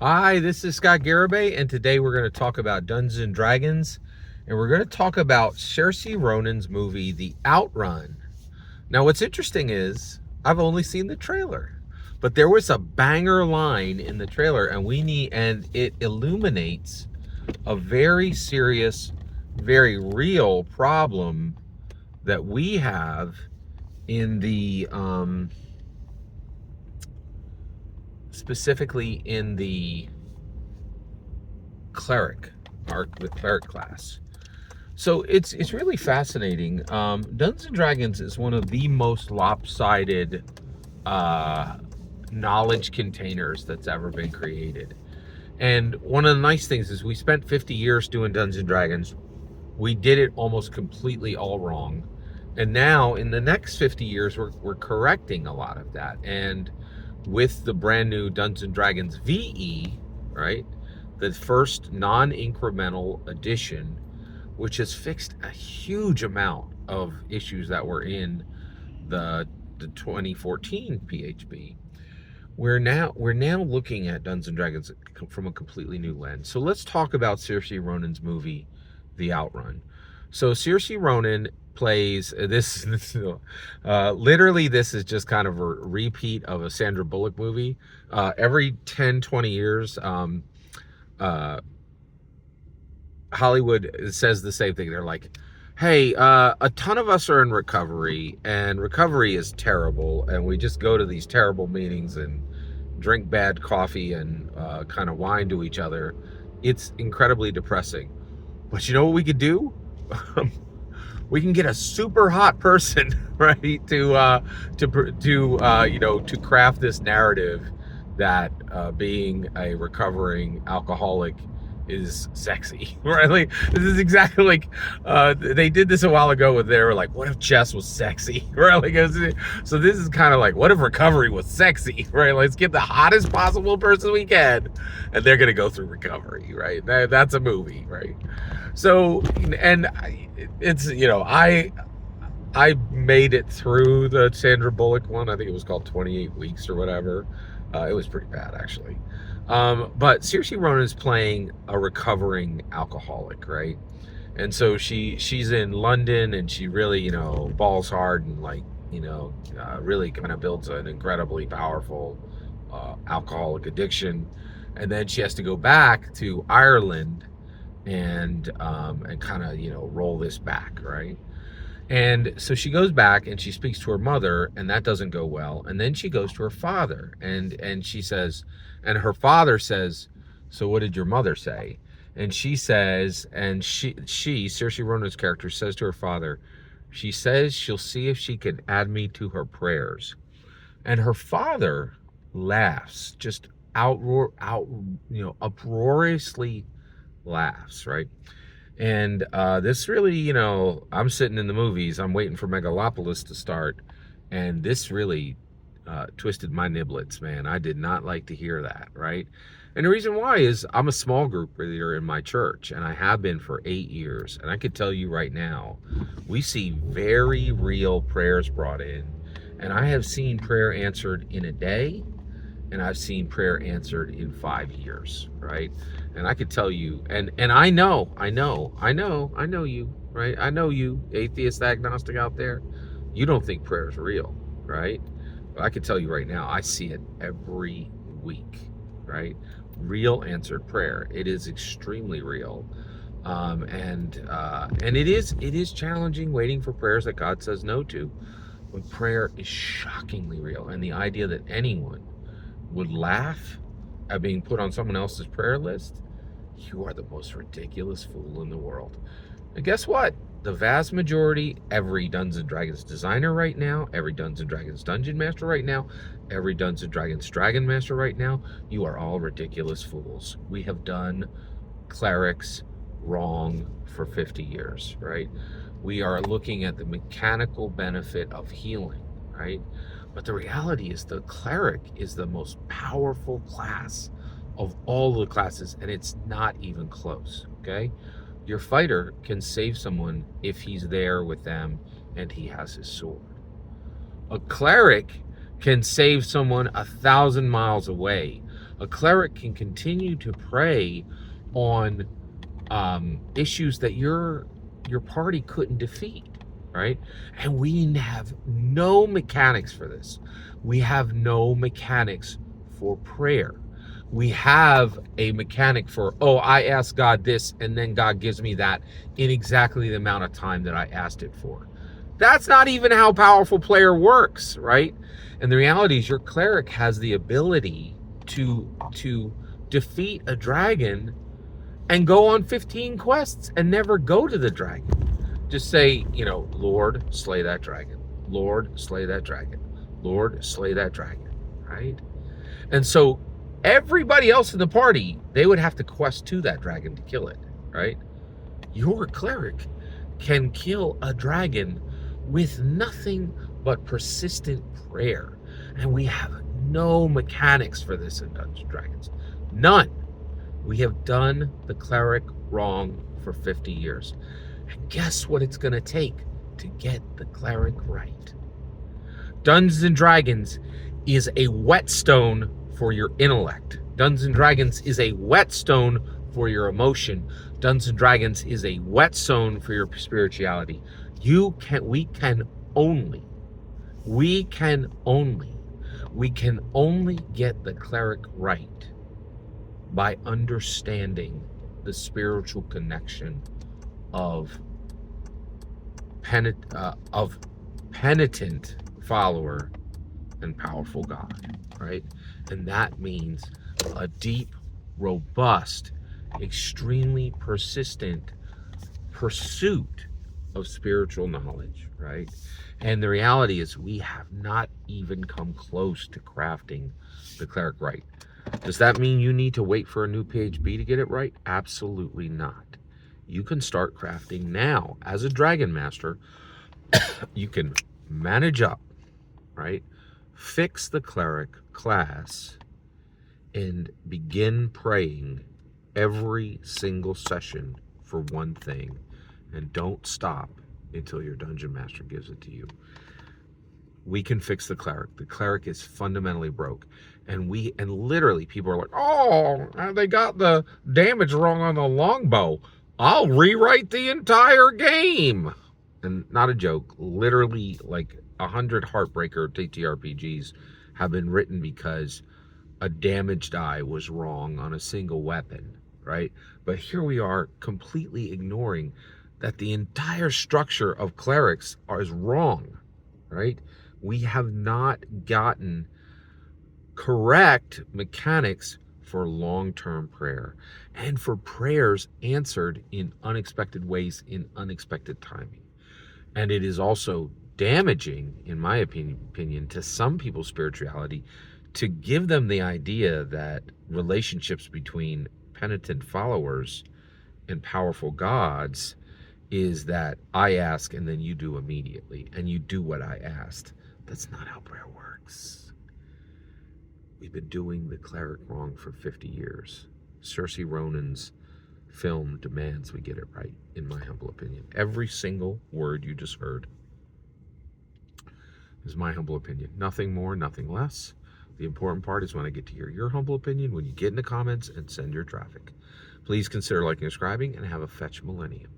Hi, this is Scott Garibay, and today we're going to talk about Dungeons and Dragons, and we're going to talk about Saoirse Ronan's movie, The Outrun. Now, what's interesting is I've only seen the trailer, but there was a banger line in the trailer, and it illuminates a very serious, very real problem that we have in specifically in the cleric arc, the cleric class. So it's really fascinating. Dungeons and Dragons is one of the most lopsided uh, knowledge containers that's ever been created. And one of the nice things is we spent 50 years doing Dungeons and Dragons. We did it almost completely all wrong. And now in the next 50 years, we're correcting a lot of that. And with the brand new Dungeons and Dragons VE, right? The first non-incremental edition, which has fixed a huge amount of issues that were in the 2014 PHB. We're now looking at Dungeons and Dragons from a completely new lens. So let's talk about Saoirse Ronan's movie, The Outrun. So Saoirse Ronan plays literally this is just kind of a repeat of a Sandra Bullock movie. Every 10-20 years, Hollywood says the same thing. They're like, hey, a ton of us are in recovery, and recovery is terrible, and we just go to these terrible meetings and drink bad coffee and kind of whine to each other. It's incredibly depressing. But you know what we could do? We can get a super hot person, right, to craft this narrative that being a recovering alcoholic is sexy, right? Like, this is exactly like they did this a while ago with they were like, what if chess was sexy, right? Like, so this is kind of like, what if recovery was sexy, right? Let's get the hottest possible person we can, and they're gonna go through recovery, right? That's a movie, right? So, and it's I made it through the Sandra Bullock one. I think it was called 28 Weeks or whatever. It was pretty bad, actually. But Saoirse Ronan is playing a recovering alcoholic, right? And so she's in London, and she really, balls hard and really kind of builds an incredibly powerful alcoholic addiction. And then she has to go back to Ireland and kind of roll this back, right? And so she goes back and she speaks to her mother, and that doesn't go well. And then she goes to her father, and she says, and her father says, so what did your mother say? And she says, and she Saoirse Ronan's character says to her father, she says she'll see if she can add me to her prayers. And her father laughs, just uproariously laughs, right? And this really, I'm sitting in the movies, I'm waiting for Megalopolis to start, and this really twisted my niblets, man. I did not like to hear that, right? And the reason why is I'm a small group leader in my church, and I have been for 8 years. And I could tell you right now, we see very real prayers brought in. And I have seen prayer answered in a day, and I've seen prayer answered in 5 years, right? And I could tell you, and I know you, right? I know you, atheist agnostic out there, you don't think prayer is real, right? But I could tell you right now, I see it every week, right? Real answered prayer. It is extremely real. And it is challenging waiting for prayers that God says no to. But prayer is shockingly real. And the idea that anyone would laugh at being put on someone else's prayer list, you are the most ridiculous fool in the world. And guess what? The vast majority, every Dungeons and Dragons designer right now, every Dungeons and Dragons dungeon master right now, every Dungeons and Dragons dragon master right now, you are all ridiculous fools. We have done clerics wrong for 50 years, right? We are looking at the mechanical benefit of healing, right? But the reality is the cleric is the most powerful class of all the classes, and it's not even close, okay? Your fighter can save someone if he's there with them and he has his sword. A cleric can save someone 1,000 miles away. A cleric can continue to prey on issues that your party couldn't defeat, right? And we have no mechanics for this. We have no mechanics for prayer. We have a mechanic for, oh, I asked God this, and then God gives me that in exactly the amount of time that I asked it for. That's not even how powerful prayer works, right? And the reality is your cleric has the ability to defeat a dragon and go on 15 quests and never go to the dragon. Just say, Lord, slay that dragon. Lord, slay that dragon. Lord, slay that dragon, right? And so everybody else in the party, they would have to quest to that dragon to kill it, right? Your cleric can kill a dragon with nothing but persistent prayer. And we have no mechanics for this in Dungeons & Dragons. None. We have done the cleric wrong for 50 years. And guess what it's going to take to get the cleric right? Dungeons & Dragons is a whetstone for your intellect. Dungeons & Dragons is a whetstone for your emotion. Dungeons & Dragons is a whetstone for your spirituality. We can only get the cleric right by understanding the spiritual connection of penitent follower and powerful God, right? And that means a deep, robust, extremely persistent pursuit of spiritual knowledge, right? And the reality is we have not even come close to crafting the cleric right. Does that mean you need to wait for a new PHB to get it right? Absolutely not. You can start crafting now. As a Dragon Master, you can manage up, right? Fix the cleric class and begin praying every single session for one thing. And don't stop until your Dungeon Master gives it to you. We can fix the cleric. The cleric is fundamentally broke. And literally people are like, oh, they got the damage wrong on the longbow. I'll rewrite the entire game. And not a joke, literally like 100 Heartbreaker TTRPGs have been written because a damage die was wrong on a single weapon, right? But here we are completely ignoring that the entire structure of clerics is wrong, right? We have not gotten correct mechanics for long-term prayer and for prayers answered in unexpected ways in unexpected timing. And it is also damaging, in my opinion, to some people's spirituality to give them the idea that relationships between penitent followers and powerful gods is that I ask and then you do immediately and you do what I asked. That's not how prayer works. We've been doing the cleric wrong for 50 years. Saoirse Ronan's film demands we get it right, in my humble opinion. Every single word you just heard is my humble opinion. Nothing more, nothing less. The important part is when I get to hear your humble opinion, when you get in the comments and send your traffic. Please consider liking and subscribing and have a fetch millennium.